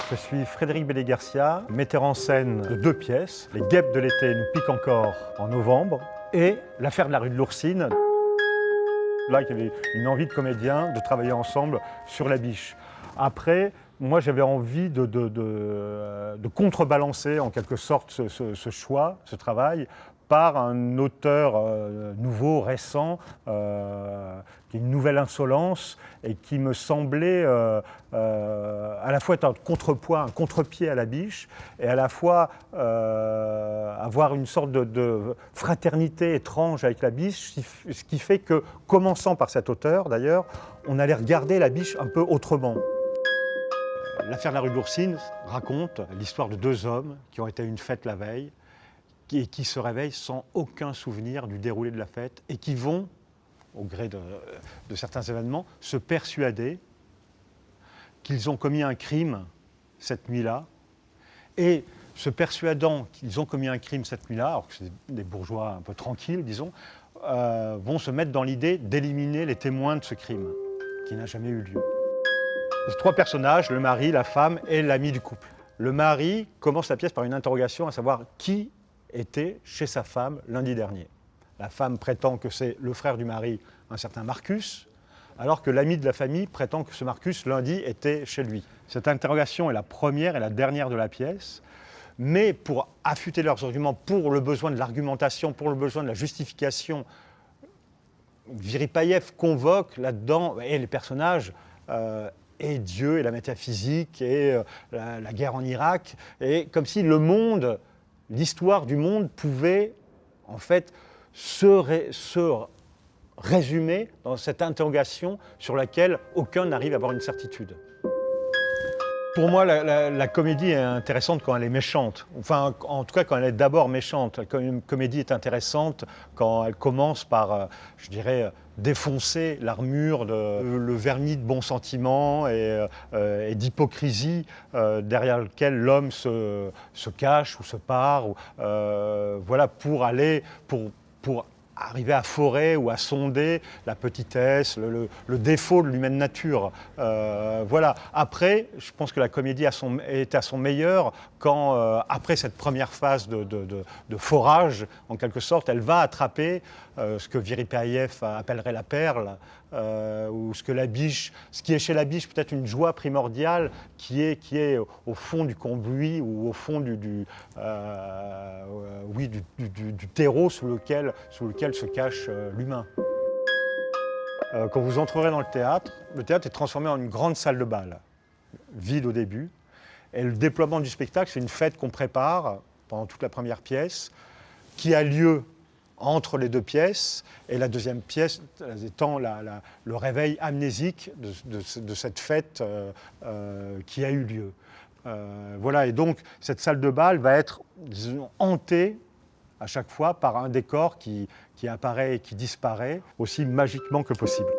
Je suis Frédéric Bellé-Garcia, metteur en scène de 2 pièces, Les Guêpes de l'été nous piquent encore en novembre et L'affaire de la rue de l'Oursine. Là, il y avait une envie de comédien de travailler ensemble sur La Biche. Après, moi j'avais envie de contrebalancer en quelque sorte ce choix, ce travail, par un auteur nouveau, récent, qui a une nouvelle insolence et qui me semblait à la fois être un contrepoids, un contre-pied à La Biche, et à la fois avoir une sorte de fraternité étrange avec La Biche, ce qui fait que, commençant par cet auteur d'ailleurs, on allait regarder La Biche un peu autrement. L'affaire de la rue de l'Oursine raconte l'histoire de 2 hommes qui ont été à une fête la veille et qui se réveillent sans aucun souvenir du déroulé de la fête et qui vont, au gré de certains événements, se persuader qu'ils ont commis un crime cette nuit-là. Et se persuadant qu'ils ont commis un crime cette nuit-là, alors que c'est des bourgeois un peu tranquilles, disons, vont se mettre dans l'idée d'éliminer les témoins de ce crime qui n'a jamais eu lieu. C'est 3 personnages, le mari, la femme et l'ami du couple. Le mari commence la pièce par une interrogation, à savoir qui était chez sa femme lundi dernier. La femme prétend que c'est le frère du mari, un certain Marcus, alors que l'ami de la famille prétend que ce Marcus, lundi, était chez lui. Cette interrogation est la première et la dernière de la pièce, mais pour affûter leurs arguments, pour le besoin de l'argumentation, pour le besoin de la justification, Viripayef convoque là-dedans, et les personnages, et Dieu, et la métaphysique, et la guerre en Irak, et comme si le monde, l'histoire du monde pouvait en fait se résumer dans cette interrogation sur laquelle aucun n'arrive à avoir une certitude. Pour moi, la comédie est intéressante quand elle est méchante. Enfin, en tout cas, quand elle est d'abord méchante. Une comédie est intéressante quand elle commence par, je dirais, défoncer l'armure, le vernis de bons sentiments et d'hypocrisie derrière lequel l'homme se cache ou se pare, voilà, pour arriver à forer ou à sonder la petitesse, le défaut de l'humaine nature. Voilà. Après, je pense que la comédie est à son meilleur quand, après cette première phase de forage, en quelque sorte, elle va attraper ce que Viripayef appellerait la perle, ou ce qui est chez La Biche peut-être une joie primordiale qui est au fond du cambouis ou au fond du terreau sous lequel se cache l'humain. Quand vous entrerez dans le théâtre est transformé en une grande salle de bal, vide au début, et le déploiement du spectacle, c'est une fête qu'on prépare pendant toute la première pièce, qui a lieu entre les 2 pièces, et la deuxième pièce étant le réveil amnésique de cette fête qui a eu lieu. Voilà, et donc cette salle de bal va être, disons, hantée à chaque fois par un décor qui apparaît et qui disparaît aussi magiquement que possible.